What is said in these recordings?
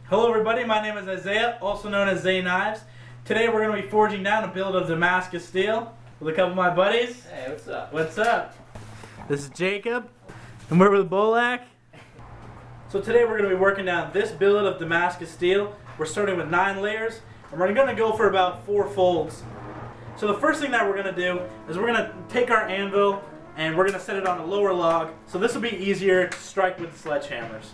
Hello everybody, my name is Isaiah, also known as Zay Knives. Today we're going to be forging down a build of Damascus steel with a couple of my buddies. Hey, what's up? What's up? This is Jacob, and we're with Bolak. So today we're going to be working down this build of Damascus steel. We're starting with 9 layers, and we're going to go for about 4 folds. So the first thing that we're going to do is we're going to take our anvil and we're going to set it on a lower log. So this will be easier to strike with the sledgehammers.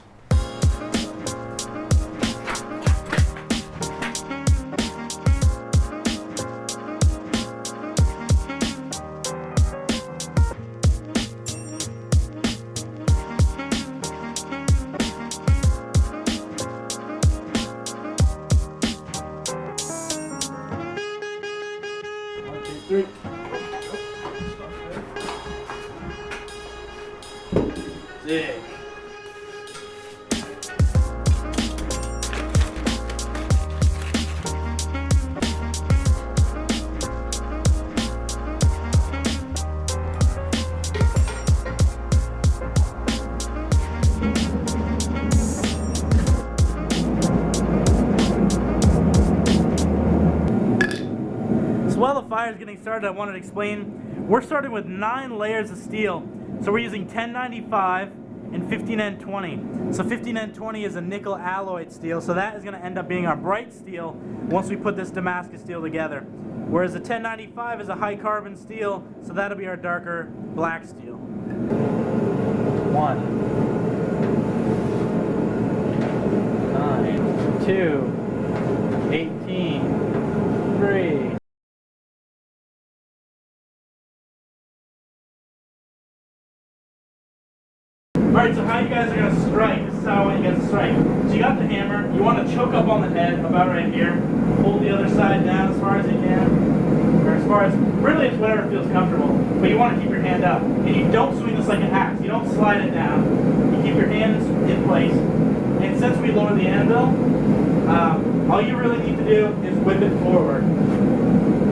Three. Zig. While the fire is getting started, I wanted to explain, we're starting with 9 layers of steel. So we're using 1095 and 15N20. So 15N20 is a nickel alloyed steel, so that is going to end up being our bright steel once we put this Damascus steel together. Whereas the 1095 is a high carbon steel, so that'll be our darker black steel. 1, 9, 2, 18, 3. Alright, so how you guys are going to strike, this is how I want you guys to strike. So you got the hammer, you want to choke up on the head, about right here. Hold the other side down as far as you can. Or as far as, really it's whatever feels comfortable. But you want to keep your hand up. And you don't swing this like an axe, you don't slide it down. You keep your hands in place. And since we lowered the anvil, all you really need to do is whip it forward.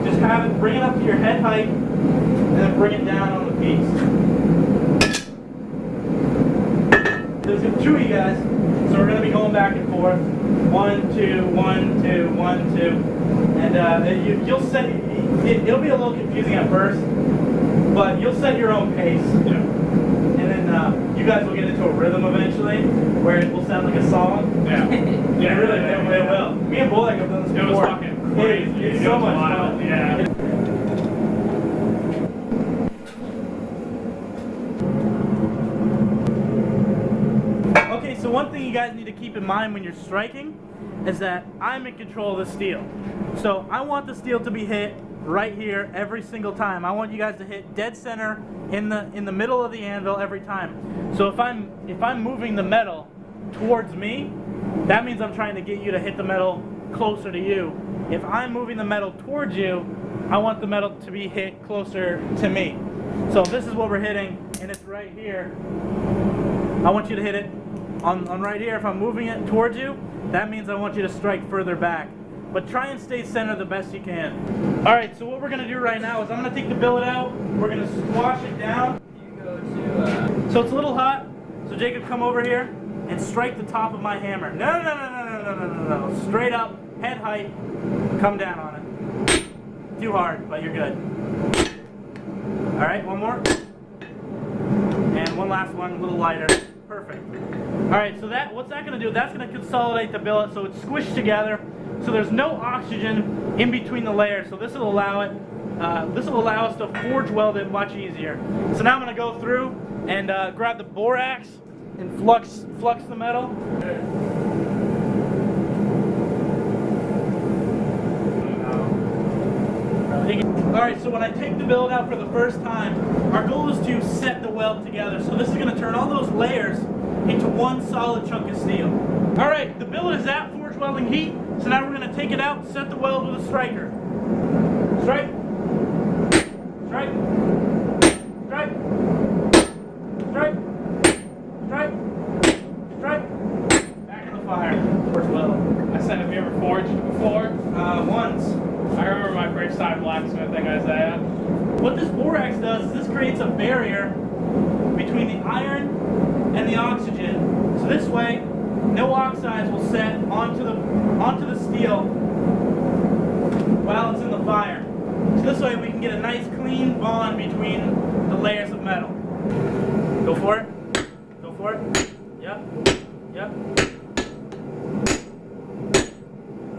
Just have it, bring it up to your head height, and then bring it down on the piece. There's 2 of you guys, so we're going to be going back and forth. 1, 2, 1, 2, 1, 2. And you'll set, it'll be a little confusing at first, but you'll set your own pace. Yeah. And then you guys will get into a rhythm eventually, where it will sound like a song. Yeah. Yeah, really, it will. Me and Bolak have done this before. It was fucking crazy. It's so much fun. Yeah. So one thing you guys need to keep in mind when you're striking is that I'm in control of the steel. So I want the steel to be hit right here every single time. I want you guys to hit dead center in the middle of the anvil every time. So if I'm moving the metal towards me, that means I'm trying to get you to hit the metal closer to you. If I'm moving the metal towards you, I want the metal to be hit closer to me. So if this is what we're hitting and it's right here, I want you to hit it on right here. If I'm moving it towards you, that means I want you to strike further back. But try and stay center the best you can. Alright, so what we're going to do right now is I'm going to take the billet out, we're going to squash it down. You go to, So it's a little hot, so Jacob, come over here and strike the top of my hammer. No. Straight up, head height, come down on it. Too hard, but you're good. Alright, one more. And one last one, a little lighter. Perfect. Alright, so what's that going to do? That's going to consolidate the billet so it's squished together, so there's no oxygen in between the layers. So this will allow us to forge weld it much easier. So now I'm going to go through and grab the borax and flux the metal. Alright, so when I take the billet out for the first time, our goal is to set the weld together. So this is going to turn all those layers into one solid chunk of steel. Alright, the billet is at forge welding heat, so now we're going to take it out, set the weld with a striker. Strike. Strike. Strike. Strike. Strike. Strike. Back in the fire. Forge weld. I said, have you ever forged before? Once. I remember my first time blacksmithing, Isaiah. What this borax does is this creates a barrier between the iron and the oxygen. So this way, no oxides will set onto the steel while it's in the fire. So this way we can get a nice clean bond between the layers of metal. Go for it. Go for it. Yep. Yep.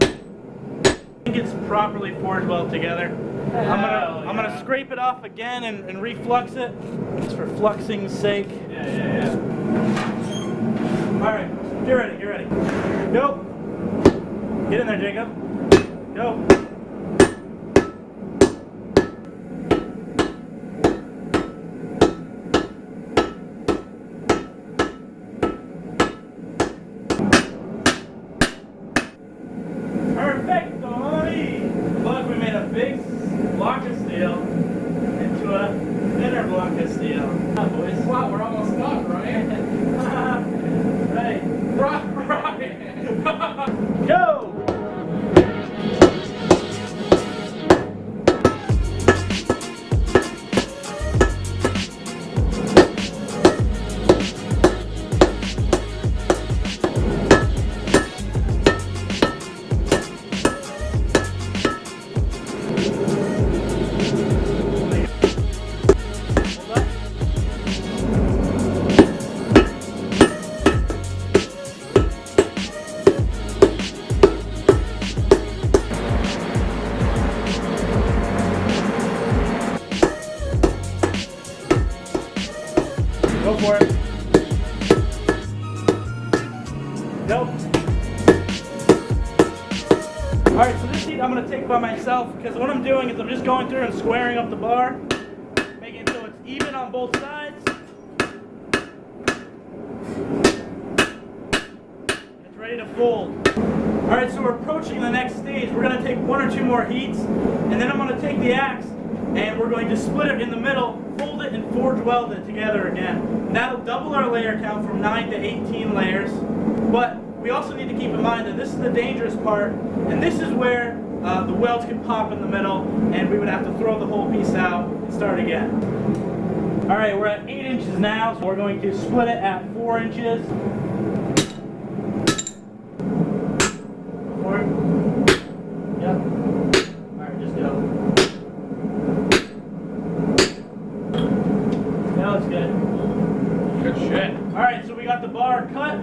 I think it's properly forge welded together. I'm gonna scrape it off again and reflux it, just for fluxing's sake. Yeah. All right, get ready, get ready. Go. Get in there, Jacob. Go. Look, we made a big block of steel into a thinner block of steel. Boys. Wow, we're almost done, right? Right. Right. Go! Go for it. Go. Alright, so this sheet I'm going to take by myself because what I'm doing is I'm just going through and squaring up the bar, making it so it's even on both sides. It's ready to fold. Alright, so we're approaching the next stage. We're going to take one or two more heats, and then I'm going to take the axe and we're going to split it in the middle, fold it, and forge weld it together again. And that'll double our layer count from 9 to 18 layers. But we also need to keep in mind that this is the dangerous part, and this is where the welds can pop in the middle, and we would have to throw the whole piece out and start again. All right, we're at 8 inches now, so we're going to split it at 4 inches. Go for it. Yep. All right, just go. That looks good. Good shit. Alright, so we got the bar cut.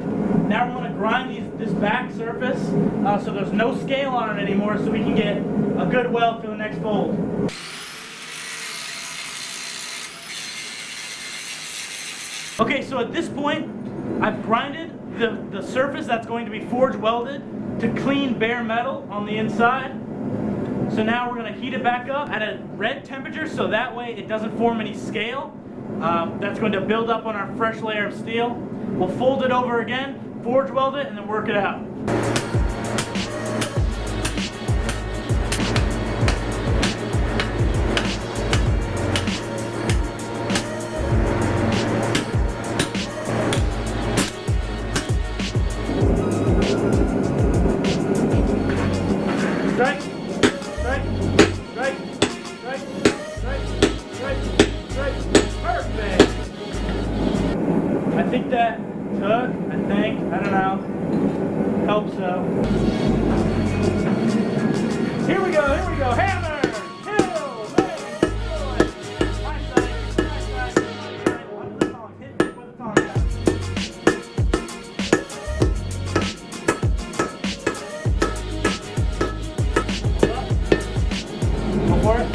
Now we're going to grind this back surface so there's no scale on it anymore so we can get a good weld for the next fold. Okay, so at this point, I've grinded the surface that's going to be forge welded to clean bare metal on the inside. So now we're going to heat it back up at a red temperature so that way it doesn't form any scale. That's going to build up on our fresh layer of steel. We'll fold it over again, forge weld it, and then work it out. Strike, strike, strike, strike, strike, strike, strike. Perfect. I think that took, I don't know. Hope so. Here we go, hammer! Kill! Bang! Destroy! My side, under the tongue, hit with the tongue. Go for it.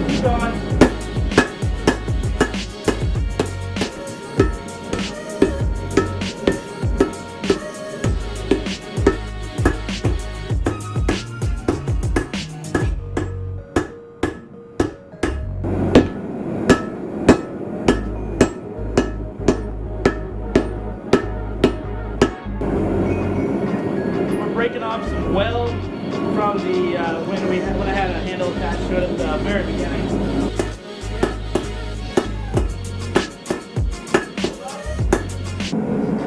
Keep going. We're breaking off some weld from the when I had a handle attached to it at the very beginning.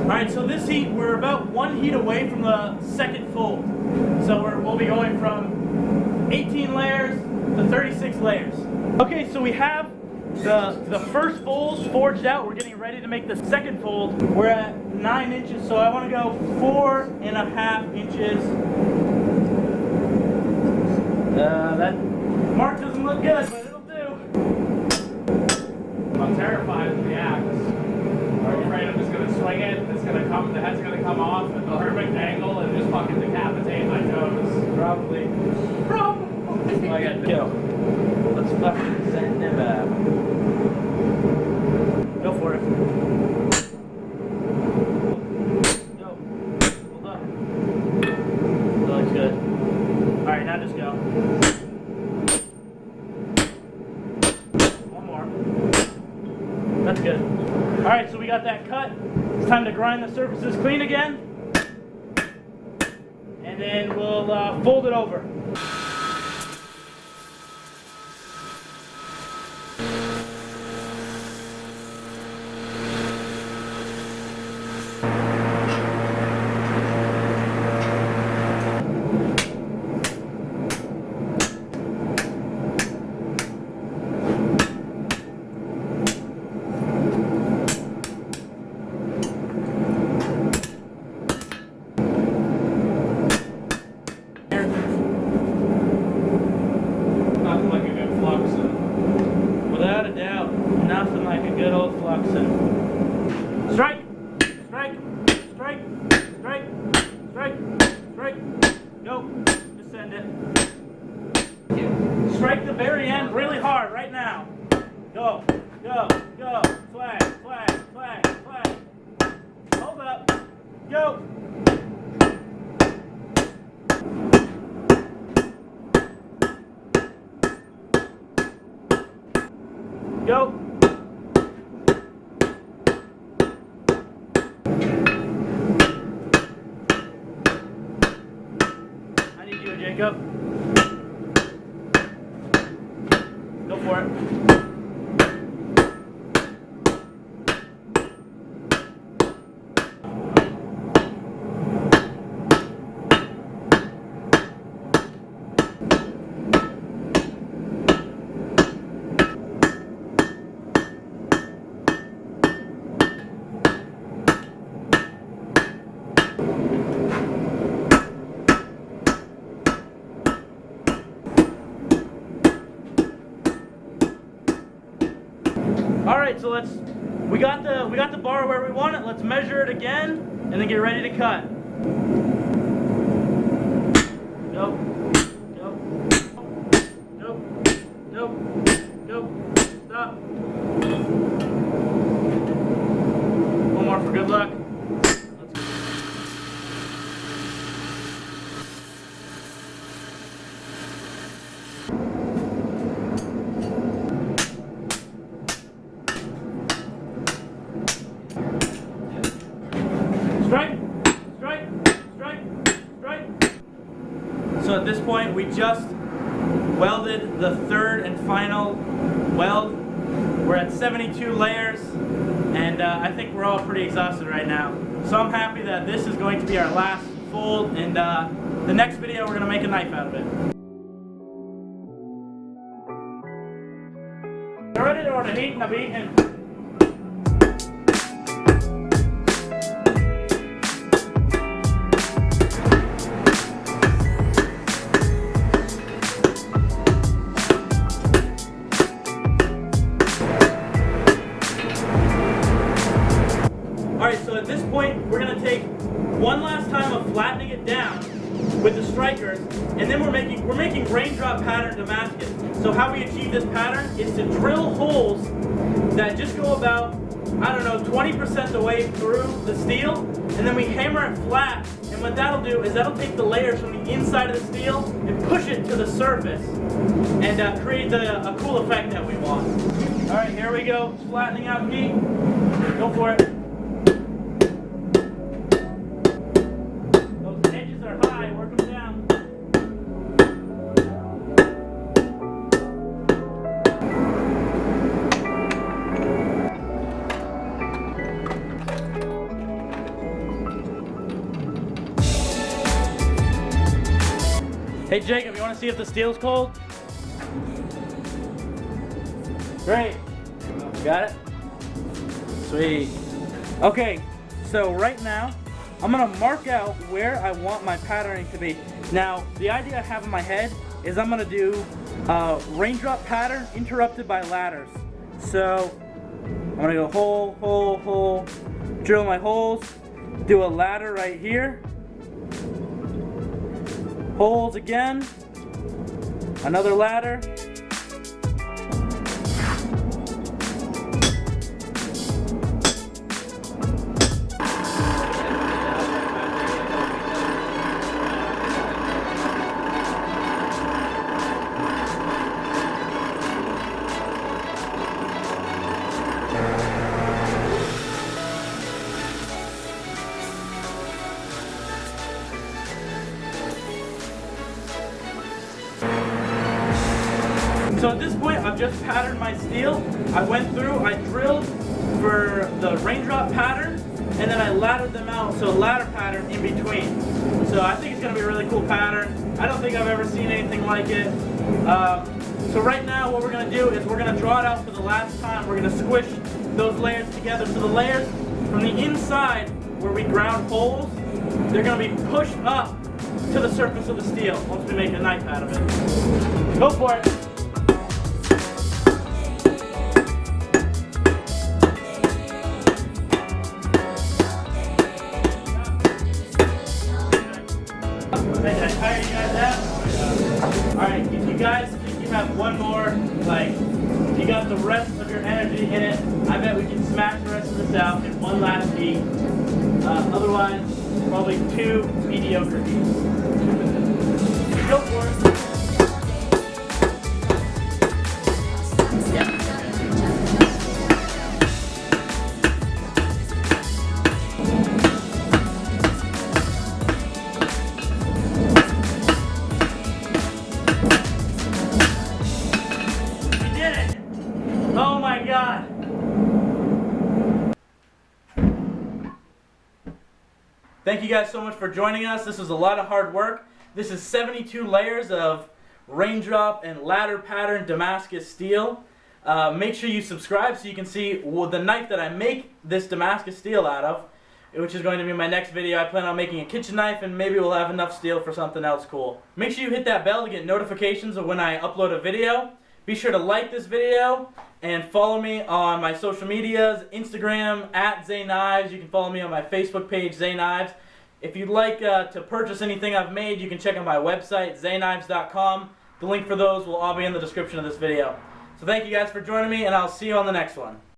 Alright, so this heat, we're about 1 heat away from the second fold. So we'll be going from 18 layers to 36 layers. Okay, so we have the first fold forged out. We're getting ready to make the second fold. We're at 9 inches, so I want to go 4.5 inches. That mark doesn't look good, but it'll do. I'm terrified of the axe. I'm afraid I'm just gonna swing it, it's gonna come, the head's gonna come off at the perfect angle and just fucking decapitate my toes. Probably. I got Go. Let's fucking send him back. Go for it. Go. Hold up. That looks good. Alright, now just go. One more. That's good. Alright, so we got that cut. It's time to grind the surfaces clean again. And then we'll fold it over. Without a doubt, nothing like a good old fluxing. Strike! Strike! Strike! Strike! Strike! Strike! Go! Just send it. Strike the very end really hard right now. Go! Go! Go! Flag! Flag! Flag! Flag! Hold up! Go! Go! I need you, Jacob. Go for it. All right, so we got the bar where we want it. Let's measure it again, and then get ready to cut. Go, go, go, go, go. Stop. One more for good luck. Let's go. Strike, strike, strike, strike. So at this point, we just welded the third and final weld. We're at 72 layers, and I think we're all pretty exhausted right now. So I'm happy that this is going to be our last fold, and the next video we're going to make a knife out of it. You're ready to order heat and I'm eating. Alright, so at this point, we're going to take one last time of flattening it down with the strikers, and then we're making raindrop pattern Damascus. So how we achieve this pattern is to drill holes that just go about, I don't know, 20% the way through the steel, and then we hammer it flat, and what that'll do is that'll take the layers from the inside of the steel and push it to the surface, and create a cool effect that we want. Alright, here we go, flattening out heat. Go for it. Those edges are high, work them down. Hey Jacob, you want to see if the steel's cold? Great. Got it? Sweet. Okay, so right now, I'm gonna mark out where I want my patterning to be. Now, the idea I have in my head is I'm gonna do raindrop pattern interrupted by ladders. So, I'm gonna go hole, hole, hole, drill my holes, do a ladder right here, holes again, another ladder, so at this point, I've just patterned my steel. I went through, I drilled for the raindrop pattern, and then I laddered them out, so a ladder pattern in between. So I think it's going to be a really cool pattern. I don't think I've ever seen anything like it. So right now, what we're going to do is we're going to draw it out for the last time. We're going to squish those layers together. So the layers from the inside, where we ground holes, they're going to be pushed up to the surface of the steel once we make a knife out of it. Go for it. Did I tire you guys out? Alright, if you guys think you have one more, like, if you got the rest of your energy in it, I bet we can smash the rest of this out in one last beat. Otherwise, probably 2 mediocre beats. Go for it. Oh my God! Thank you guys so much for joining us. This was a lot of hard work. This is 72 layers of raindrop and ladder pattern Damascus steel. Make sure you subscribe so you can see the knife that I make this Damascus steel out of, which is going to be my next video. I plan on making a kitchen knife, and maybe we'll have enough steel for something else cool. Make sure you hit that bell to get notifications of when I upload a video. Be sure to like this video and follow me on my social medias, Instagram @ZayKnives. You can follow me on my Facebook page, ZayKnives. If you'd like to purchase anything I've made, you can check out my website, zayknives.com. The link for those will all be in the description of this video. So thank you guys for joining me, and I'll see you on the next one.